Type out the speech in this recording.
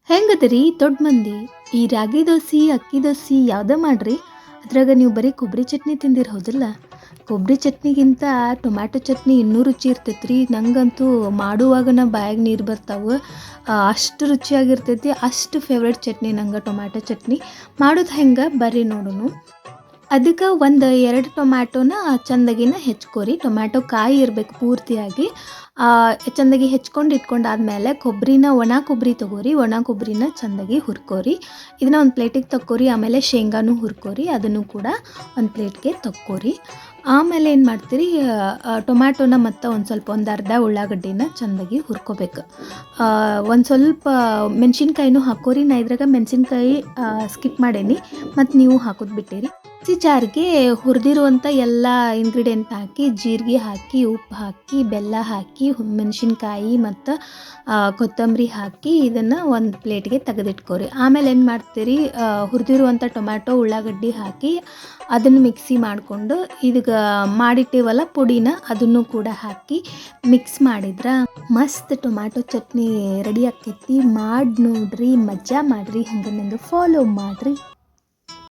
ಹೆಂಗದರಿ ದೊಡ್ಡ ಮಂದಿ ಈ ರಾಗಿ ದೋಸೆ ಅಕ್ಕಿ ದೋಸೆ ಯಾವುದೇ ಮಾಡ್ರಿ ಅದ್ರಾಗ ನೀವು ಬರೀ ಕೊಬ್ಬರಿ ಚಟ್ನಿ ತಿಂದಿರ ಹೌದಿಲ್ಲ. ಕೊಬ್ಬರಿ ಚಟ್ನಿಗಿಂತ ಟೊಮ್ಯಾಟೊ ಚಟ್ನಿ ಇನ್ನೂ ರುಚಿ ಇರ್ತೈತ್ರಿ. ನಂಗಂತೂ ಮಾಡುವಾಗನ ಬಾಯಾಗ ನೀರು ಬರ್ತಾವೆ. ಅಷ್ಟು ರುಚಿಯಾಗಿರ್ತೈತಿ. ಅಷ್ಟು ಫೇವ್ರೇಟ್ ಚಟ್ನಿ ನಂಗೆ ಟೊಮ್ಯಾಟೊ ಚಟ್ನಿ. ಮಾಡೋದು ಹೆಂಗೆ ಬರ್ರಿ ನೋಡೋಣ. ಅದಕ್ಕೆ ಒಂದು 2 ಟೊಮ್ಯಾಟೋನ ಚಂದಾಗಿನ ಹೆಚ್ಕೊರಿ. ಟೊಮ್ಯಾಟೊ ಕಾಯಿ ಇರಬೇಕು ಪೂರ್ತಿಯಾಗಿ. ಚಂದಾಗಿ ಹೆಚ್ಕೊಂಡು ಇಟ್ಕೊಂಡಾದ್ಮೇಲೆ ಕೊಬ್ಬರಿನ ಒಣ ಕೊಬ್ಬರಿ ತೊಗೋರಿ. ಒಣ ಕೊಬ್ಬರಿನ ಚಂದಾಗಿ ಹುರ್ಕೋರಿ. ಇದನ್ನ ಒಂದು ಪ್ಲೇಟಿಗೆ ತಕ್ಕೋರಿ. ಆಮೇಲೆ ಶೇಂಗಾನು ಹುರ್ಕೋರಿ. ಅದನ್ನು ಕೂಡ ಒಂದು ಪ್ಲೇಟ್ಗೆ ತಕ್ಕೋರಿ. ಆಮೇಲೆ ಏನು ಮಾಡ್ತೀರಿ, ಟೊಮ್ಯಾಟೋನ ಮತ್ತು ಒಂದು ಅರ್ಧ ಉಳ್ಳಾಗಡ್ಡಿನ ಚಂದಾಗಿ ಹುರ್ಕೋಬೇಕು. ಒಂದು ಸ್ವಲ್ಪ ಮೆಣಸಿನ್ಕಾಯಿನೂ ಹಾಕೋರಿ. ನಾ ಇದ್ರಾಗ ಮೆಣಸಿನ್ಕಾಯಿ ಸ್ಕಿಪ್ ಮಾಡೇನಿ, ಮತ್ತು ನೀವು ಹಾಕೋದು ಬಿಟ್ಟಿರಿ. ಮಿಕ್ಸಿ ಜಾರ್ಗೆ ಹುರಿದಿರುವಂಥ ಎಲ್ಲ ಇಂಗ್ರೀಡಿಯೆಂಟ್ ಹಾಕಿ, ಜೀರಿಗೆ ಹಾಕಿ, ಉಪ್ಪು ಹಾಕಿ, ಬೆಲ್ಲ ಹಾಕಿ, ಮೆಣಸಿನ್ಕಾಯಿ ಮತ್ತು ಕೊತ್ತಂಬರಿ ಹಾಕಿ ಇದನ್ನು ಒಂದು ಪ್ಲೇಟ್ಗೆ ತೆಗೆದಿಟ್ಕೋರಿ. ಆಮೇಲೆ ಏನು ಮಾಡ್ತೀರಿ, ಹುರಿದಿರುವಂಥ ಟೊಮ್ಯಾಟೊ ಉಳ್ಳಾಗಡ್ಡಿ ಹಾಕಿ ಅದನ್ನು ಮಿಕ್ಸಿ ಮಾಡಿಕೊಂಡು ಇದೀಗ ಮಾಡಿಟ್ಟಿವಲ್ಲ ಪುಡಿನ ಅದನ್ನು ಕೂಡ ಹಾಕಿ ಮಿಕ್ಸ್ ಮಾಡಿದ್ರೆ ಮಸ್ತ್ ಟೊಮ್ಯಾಟೊ ಚಟ್ನಿ ರೆಡಿ ಆಕೈತಿ. ಮಾಡಿ ನೋಡ್ರಿ, ಮಜಾ ಮಾಡಿರಿ, ಹಂಗೆ ನಂಗೆ ಫಾಲೋ ಮಾಡಿರಿ.